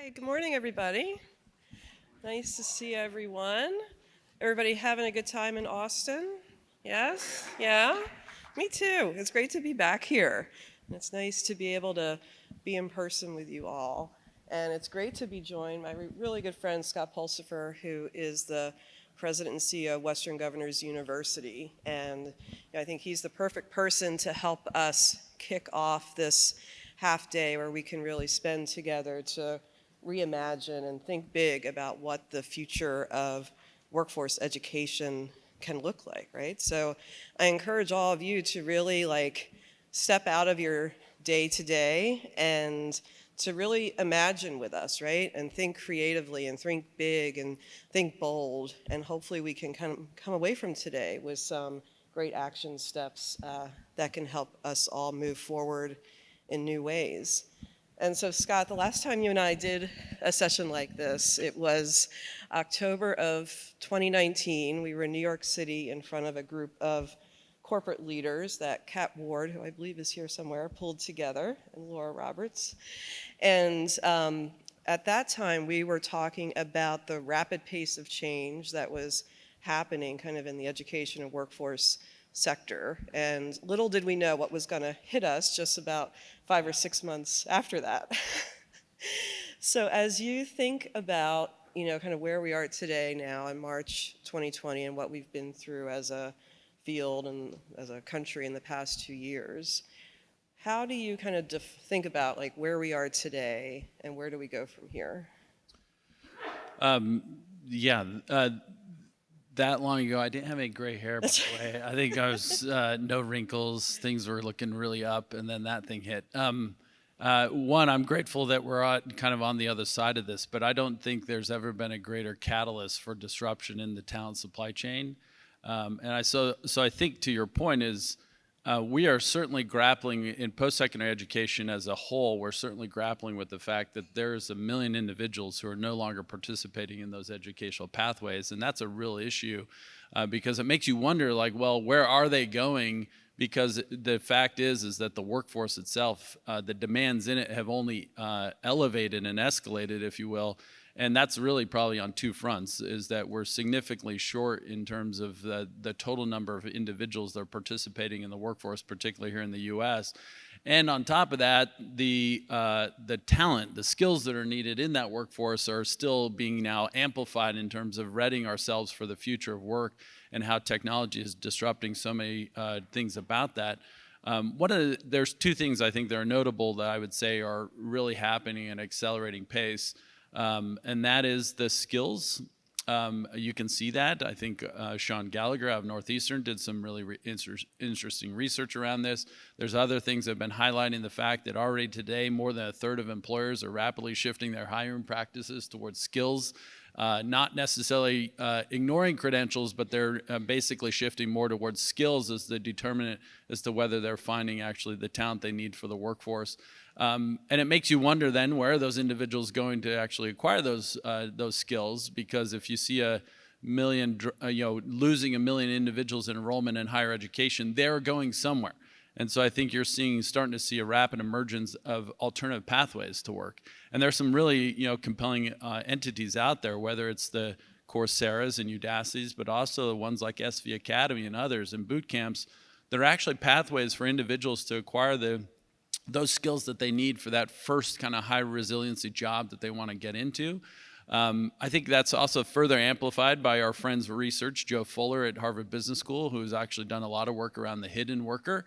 Hi, good morning, everybody. Nice to see everyone. Everybody having a good time in Austin? Yes? Yeah? Me too. It's great to be back here. And it's nice to be able to be in person with you all. And it's great to be joined by my really good friend, Scott Pulsipher, who is the president and CEO of Western Governors University. And I think he's the perfect person to help us kick off this half day where we can really spend together to reimagine and think big about what the future of workforce education can look like, right? So I encourage all of you to really step out of your day to day and to really imagine with us, right? And think creatively and think big and think bold. And hopefully we can come away from today with some great action steps that can help us all move forward in new ways. And so, Scott, the last time you and I did a session like this, it was October of 2019. We were in New York City in front of a group of corporate leaders that Kat Ward, who I believe is here somewhere, pulled together, and Laura Roberts. And at that time, we were talking about the rapid pace of change that was happening kind of in the education and workforce sector. And little did we know what was going to hit us just about 5 or 6 months after that. So as you think about, kind of where we are today now in March 2020 and what we've been through as a field and as a country in the past 2 years, how do you kind of think about where we are today and where do we go from here? That long ago, I didn't have any gray hair, by the way. I think I was no wrinkles. Things were looking really up, and then that thing hit. I'm grateful that we're kind of on the other side of this, but I don't think there's ever been a greater catalyst for disruption in the talent supply chain. So I think to your point is we are certainly grappling in post-secondary education as a whole. We're certainly grappling with the fact that there's 1 million individuals who are no longer participating in those educational pathways, and that's a real issue because it makes you wonder, where are they going? Because the fact is that the workforce itself, the demands in it have only elevated and escalated, if you will. And that's really probably on two fronts, is that we're significantly short in terms of the total number of individuals that are participating in the workforce, particularly here in the U.S. And on top of that, the talent, the skills that are needed in that workforce are still being now amplified in terms of readying ourselves for the future of work and how technology is disrupting so many things about that. There's two things I think that are notable that I would say are really happening at an accelerating pace. And that is the skills. You can see that. I think Sean Gallagher out of Northeastern did some really interesting research around this. There's other things that have been highlighting the fact that already today more than a third of employers are rapidly shifting their hiring practices towards skills. Not necessarily ignoring credentials, but they're basically shifting more towards skills as the determinant as to whether they're finding actually the talent they need for the workforce. And it makes you wonder then, where are those individuals going to actually acquire those skills? Because if you see losing 1 million individuals in enrollment in higher education, they're going somewhere. And so I think you're starting to see a rapid emergence of alternative pathways to work. And there's some really, compelling entities out there, whether it's the Coursera's and Udacity's, but also the ones like SV Academy and others and boot camps. There are actually pathways for individuals to acquire those skills that they need for that first kind of high resiliency job that they want to get into. I think that's also further amplified by our friend's research, Joe Fuller at Harvard Business School, who's actually done a lot of work around the hidden worker.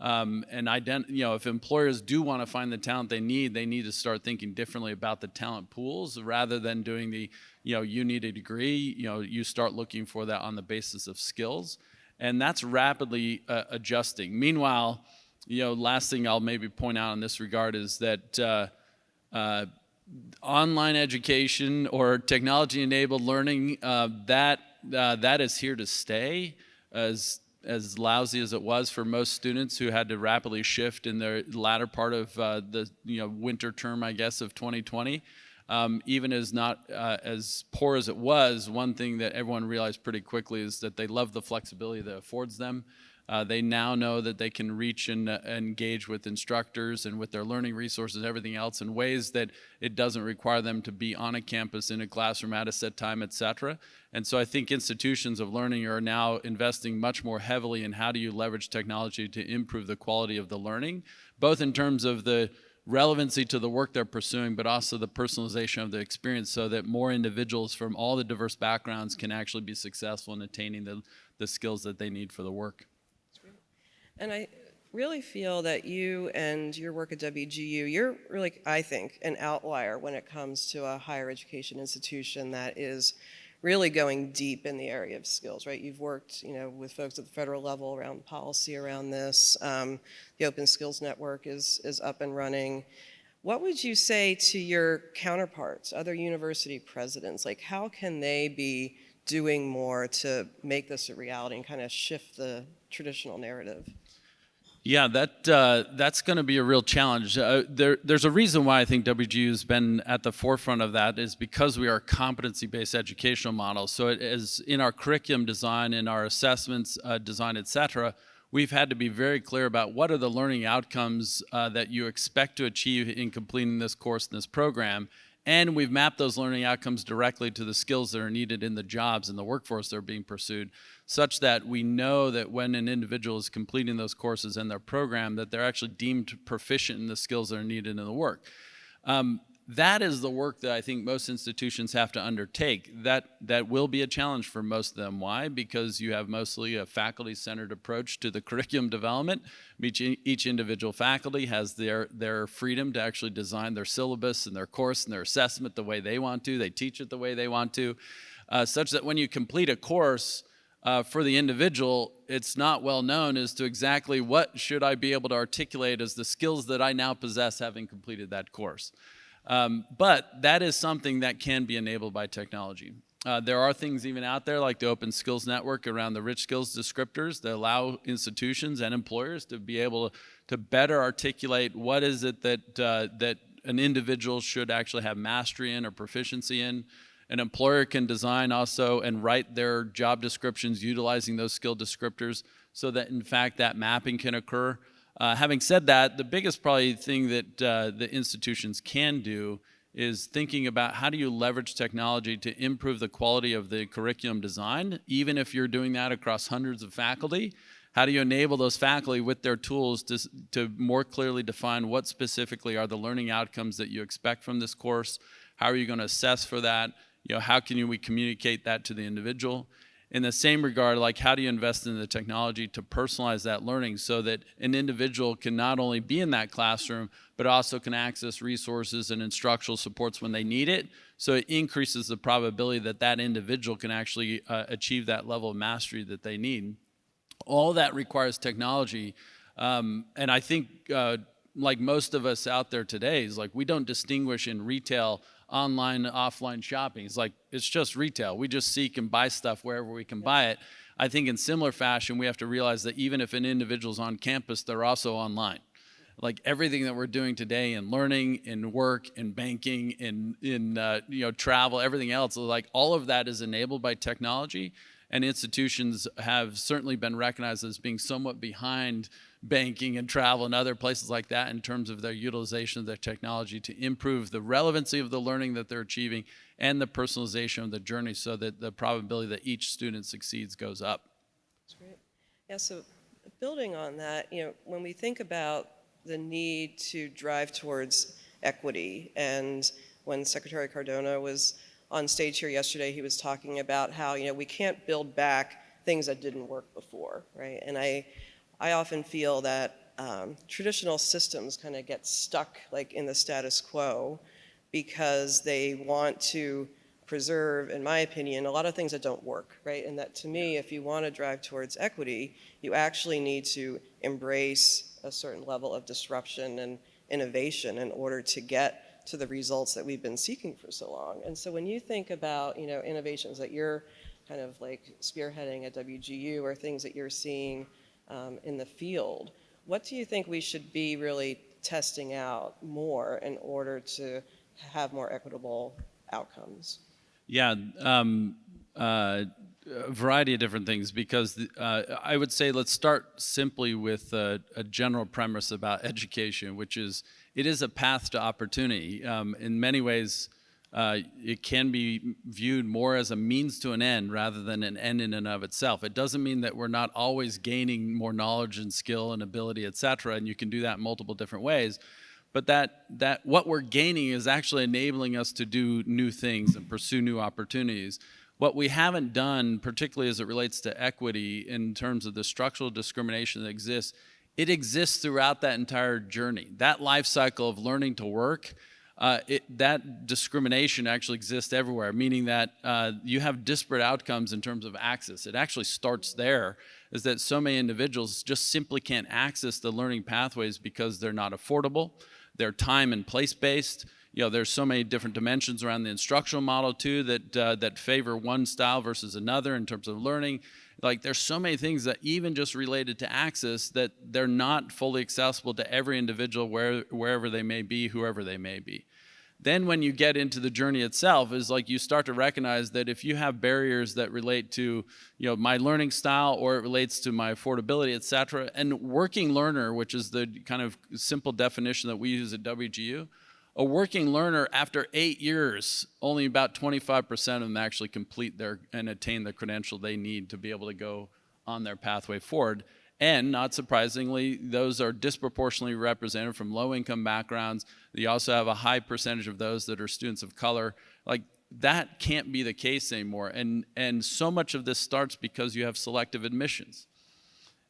If employers do want to find the talent they need to start thinking differently about the talent pools rather than doing you need a degree, you start looking for that on the basis of skills. And that's rapidly adjusting. Meanwhile, last thing I'll maybe point out in this regard is that online education or technology-enabled learning, that is here to stay. As lousy as it was for most students who had to rapidly shift in the latter part of the winter term, I guess, of 2020. Even as not as poor as it was, one thing that everyone realized pretty quickly is that they love the flexibility that it affords them. They now know that they can reach and engage with instructors and with their learning resources and everything else in ways that it doesn't require them to be on a campus in a classroom at a set time, et cetera. And so I think institutions of learning are now investing much more heavily in how do you leverage technology to improve the quality of the learning, both in terms of the relevancy to the work they're pursuing, but also the personalization of the experience so that more individuals from all the diverse backgrounds can actually be successful in attaining the skills that they need for the work. And I really feel that you and your work at WGU, you're really, I think, an outlier when it comes to a higher education institution that is really going deep in the area of skills, right? You've worked, with folks at the federal level around policy around this. The Open Skills Network is up and running. What would you say to your counterparts, other university presidents? Like, how can they be doing more to make this a reality and kind of shift the traditional narrative? Yeah, that's going to be a real challenge. There's a reason why I think WGU has been at the forefront of that is because we are a competency-based educational model. So it is in our curriculum design, in our assessments design, et cetera, we've had to be very clear about what are the learning outcomes that you expect to achieve in completing this course in this program. And we've mapped those learning outcomes directly to the skills that are needed in the jobs and the workforce that are being pursued, such that we know that when an individual is completing those courses in their program, that they're actually deemed proficient in the skills that are needed in the work. That is the work that I think most institutions have to undertake. That will be a challenge for most of them. Why? Because you have mostly a faculty-centered approach to the curriculum development. Each individual faculty has their freedom to actually design their syllabus and their course and their assessment the way they want to. They teach it the way they want to, such that when you complete a course, for the individual, it's not well known as to exactly what should I be able to articulate as the skills that I now possess having completed that course. But that is something that can be enabled by technology. There are things even out there like the Open Skills Network around the rich skills descriptors that allow institutions and employers to be able to better articulate what is it that an individual should actually have mastery in or proficiency in. An employer can design also and write their job descriptions utilizing those skill descriptors so that in fact that mapping can occur. Having said that, the biggest probably thing that the institutions can do is thinking about how do you leverage technology to improve the quality of the curriculum design, even if you're doing that across hundreds of faculty. How do you enable those faculty with their tools to more clearly define what specifically are the learning outcomes that you expect from this course? How are you going to assess for that? How can we communicate that to the individual? In the same regard, like how do you invest in the technology to personalize that learning so that an individual can not only be in that classroom, but also can access resources and instructional supports when they need it. So it increases the probability that that individual can actually achieve that level of mastery that they need. All that requires technology. And I think like most of us out there today is like we don't distinguish in retail online, offline shopping. It's just retail. We just seek and buy stuff wherever we can buy it. I think in similar fashion, we have to realize that even if an individual's on campus, they're also online. Like everything that we're doing today in learning, in work, in banking, in travel, everything else, like all of that is enabled by technology. And institutions have certainly been recognized as being somewhat behind banking and travel and other places like that in terms of their utilization of their technology to improve the relevancy of the learning that they're achieving and the personalization of the journey so that the probability that each student succeeds goes up. That's great. Yeah, so building on that, when we think about the need to drive towards equity, and when Secretary Cardona was on stage here yesterday, he was talking about how, we can't build back things that didn't work before, right? And I often feel that traditional systems kind of get stuck like in the status quo because they want to preserve, in my opinion, a lot of things that don't work, right? And that to me, if you want to drive towards equity, you actually need to embrace a certain level of disruption and innovation in order to get to the results that we've been seeking for so long. And so when you think about, innovations that you're kind of like spearheading at WGU or things that you're seeing in the field, what do you think we should be really testing out more in order to have more equitable outcomes? Yeah, A variety of different things, because I would say let's start simply with a general premise about education, which is it is a path to opportunity. In many ways, it can be viewed more as a means to an end rather than an end in and of itself. It doesn't mean that we're not always gaining more knowledge and skill and ability, et cetera, and you can do that in multiple different ways. But that what we're gaining is actually enabling us to do new things and pursue new opportunities. What we haven't done, particularly as it relates to equity in terms of the structural discrimination that exists, it exists throughout that entire journey. That life cycle of learning to work, that discrimination actually exists everywhere, meaning that you have disparate outcomes in terms of access. It actually starts there, is that so many individuals just simply can't access the learning pathways because they're not affordable, they're time and place based. There's so many different dimensions around the instructional model too that favor one style versus another in terms of learning. Like, there's so many things that even just related to access that they're not fully accessible to every individual wherever they may be, whoever they may be. Then when you get into the journey itself, is like you start to recognize that if you have barriers that relate to my learning style, or it relates to my affordability, et cetera, and working learner, which is the kind of simple definition that we use at WGU, a working learner, after 8 years, only about 25% of them actually complete and attain the credential they need to be able to go on their pathway forward. And not surprisingly, those are disproportionately represented from low-income backgrounds. You also have a high percentage of those that are students of color. Like, that can't be the case anymore. And so much of this starts because you have selective admissions.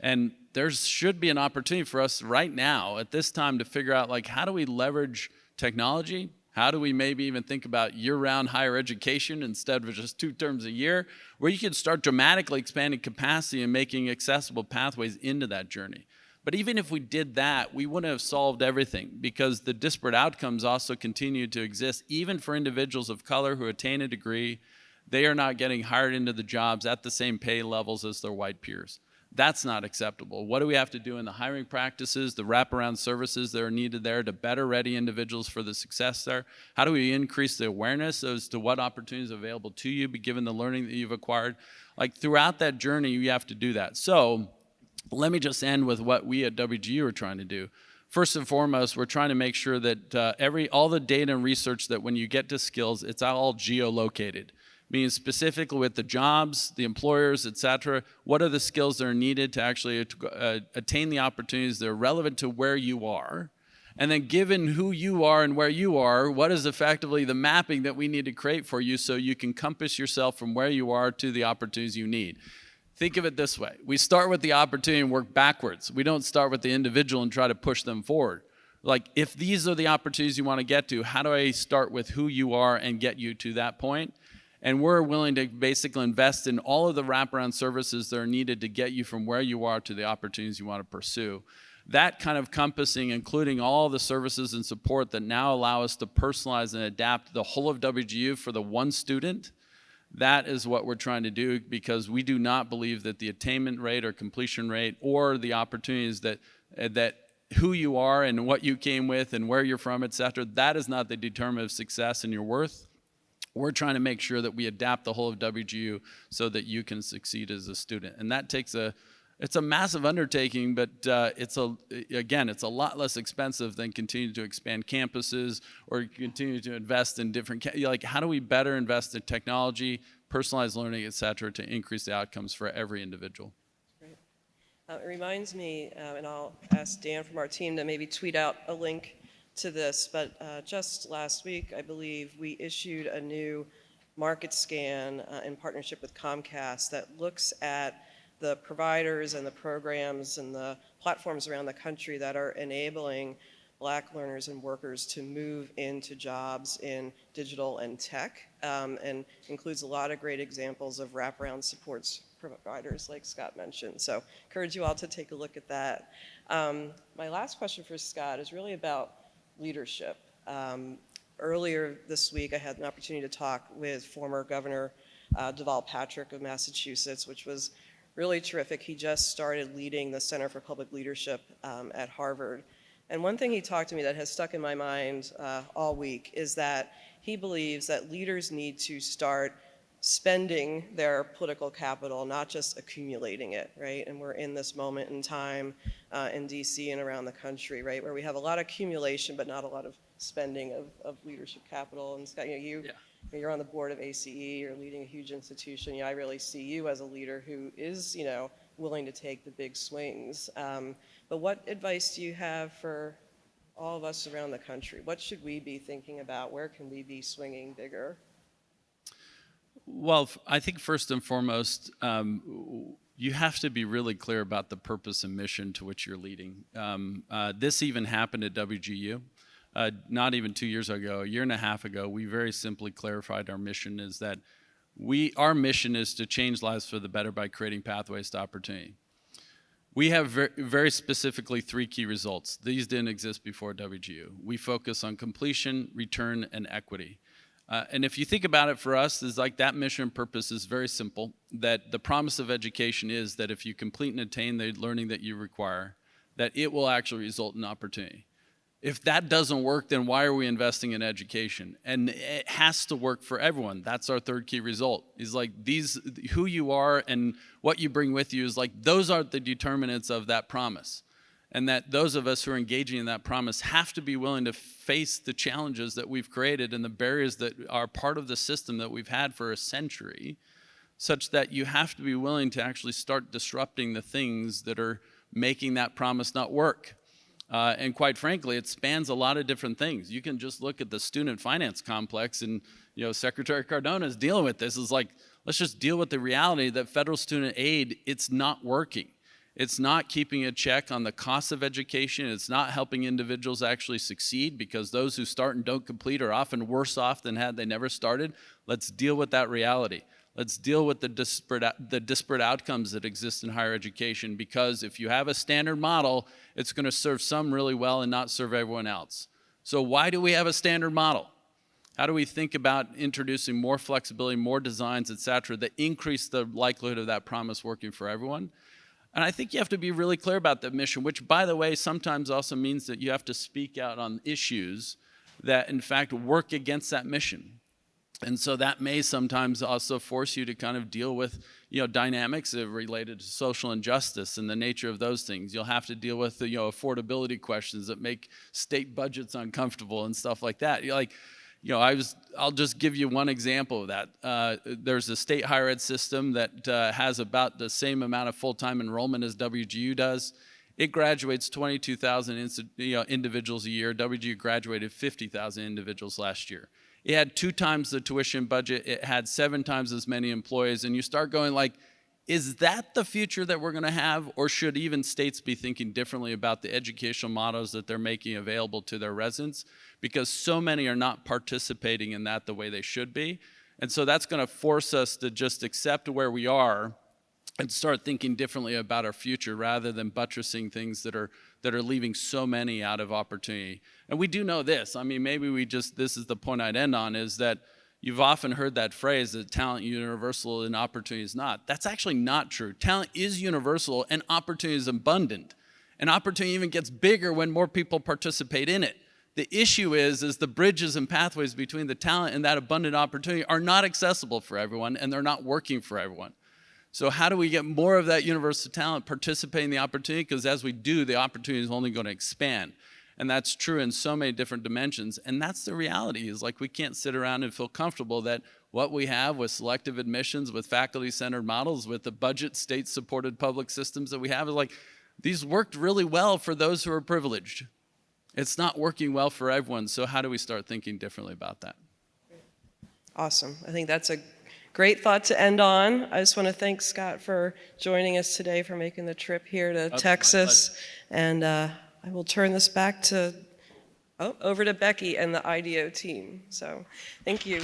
And there should be an opportunity for us right now at this time to figure out, like, how do we leverage technology? How do we maybe even think about year-round higher education instead of just 2 terms a year, where you can start dramatically expanding capacity and making accessible pathways into that journey? But even if we did that, we wouldn't have solved everything, because the disparate outcomes also continue to exist. Even for individuals of color who attain a degree, they are not getting hired into the jobs at the same pay levels as their white peers. That's not acceptable. What do we have to do in the hiring practices, the wraparound services that are needed there to better ready individuals for the success there? How do we increase the awareness as to what opportunities are available to you, given the learning that you've acquired? Like, throughout that journey, you have to do that. So let me just end with what we at WGU are trying to do. First and foremost, we're trying to make sure that all the data and research, that when you get to skills, it's all geolocated. Meaning specifically with the jobs, the employers, et cetera, what are the skills that are needed to actually attain the opportunities that are relevant to where you are? And then, given who you are and where you are, what is effectively the mapping that we need to create for you so you can compass yourself from where you are to the opportunities you need? Think of it this way. We start with the opportunity and work backwards. We don't start with the individual and try to push them forward. Like, if these are the opportunities you want to get to, how do I start with who you are and get you to that point? And we're willing to basically invest in all of the wraparound services that are needed to get you from where you are to the opportunities you want to pursue. That kind of compassing, including all the services and support that now allow us to personalize and adapt the whole of WGU for the one student, that is what we're trying to do, because we do not believe that the attainment rate or completion rate or the opportunities that who you are and what you came with and where you're from, et cetera, that is not the determinant of success and your worth. We're trying to make sure that we adapt the whole of WGU so that you can succeed as a student. And that takes it's a massive undertaking, but it's a lot less expensive than continuing to expand campuses or continue to invest in different, like, how do we better invest in technology, personalized learning, et cetera, to increase the outcomes for every individual? Great. It reminds me, and I'll ask Dan from our team to maybe tweet out a link to this, but just last week, I believe, we issued a new market scan in partnership with Comcast that looks at the providers and the programs and the platforms around the country that are enabling Black learners and workers to move into jobs in digital and tech, and includes a lot of great examples of wraparound supports providers like Scott mentioned. So encourage you all to take a look at that. My last question for Scott is really about leadership. Earlier this week, I had an opportunity to talk with former Governor Deval Patrick of Massachusetts, which was really terrific. He just started leading the Center for Public Leadership at Harvard. And one thing he talked to me that has stuck in my mind all week is that he believes that leaders need to start spending their political capital, not just accumulating it, right? And we're in this moment in time in DC and around the country, right, where we have a lot of accumulation, but not a lot of spending of leadership capital. And Scott, you're on the board of ACE, you're leading a huge institution. I really see you as a leader who is, willing to take the big swings. But what advice do you have for all of us around the country? What should we be thinking about? Where can we be swinging bigger? Well, I think first and foremost, you have to be really clear about the purpose and mission to which you're leading. This even happened at WGU. Not even 2 years ago, a year and a half ago, we very simply clarified our mission is that our mission is to change lives for the better by creating pathways to opportunity. We have very specifically 3 key results. These didn't exist before WGU. We focus on completion, return, and equity. And if you think about it for us, is like that mission and purpose is very simple, that the promise of education is that if you complete and attain the learning that you require, that it will actually result in opportunity. If that doesn't work, then why are we investing in education? And it has to work for everyone. That's our 3rd key result, is like who you are and what you bring with you is like, those are the determinants of that promise. And that those of us who are engaging in that promise have to be willing to face the challenges that we've created and the barriers that are part of the system that we've had for a century, such that you have to be willing to actually start disrupting the things that are making that promise not work. And quite frankly, it spans a lot of different things. You can just look at the student finance complex and, Secretary Cardona is dealing with this. It's like, let's just deal with the reality that federal student aid, it's not working. It's not keeping a check on the cost of education. It's not helping individuals actually succeed because those who start and don't complete are often worse off than had they never started. Let's deal with that reality. Let's deal with the disparate outcomes that exist in higher education, because if you have a standard model, it's going to serve some really well and not serve everyone else. So why do we have a standard model? How do we think about introducing more flexibility, more designs, et cetera, that increase the likelihood of that promise working for everyone? And I think you have to be really clear about that mission, which, by the way, sometimes also means that you have to speak out on issues that, in fact, work against that mission. And so that may sometimes also force you to kind of deal with, dynamics related to social injustice and the nature of those things. You'll have to deal with, affordability questions that make state budgets uncomfortable and stuff like that. I'll just give you one example of that. There's a state higher ed system that has about the same amount of full-time enrollment as WGU does. It graduates 22,000 individuals a year. WGU graduated 50,000 individuals last year. It had 2 times the tuition budget. It had 7 times as many employees. And you start going like, is that the future that we're going to have? Or should even states be thinking differently about the educational models that they're making available to their residents? Because so many are not participating in that the way they should be. And so that's going to force us to just accept where we are and start thinking differently about our future rather than buttressing things that are leaving so many out of opportunity. And we do know this. I mean, maybe this is the point I'd end on, is that you've often heard that phrase that talent is universal and opportunity is not. That's actually not true. Talent is universal and opportunity is abundant. And opportunity even gets bigger when more people participate in it. The issue is the bridges and pathways between the talent and that abundant opportunity are not accessible for everyone, and they're not working for everyone. So how do we get more of that universal talent participating in the opportunity? Because as we do, the opportunity is only going to expand. And that's true in so many different dimensions. And that's the reality, is like we can't sit around and feel comfortable that what we have with selective admissions, with faculty-centered models, with the budget state-supported public systems that we have, is like these worked really well for those who are privileged. It's not working well for everyone. So how do we start thinking differently about that? Awesome. I think that's a great thought to end on. I just want to thank Scott for joining us today, for making the trip here to Texas. And I will turn this back over to Becky and the IDEO team. So thank you.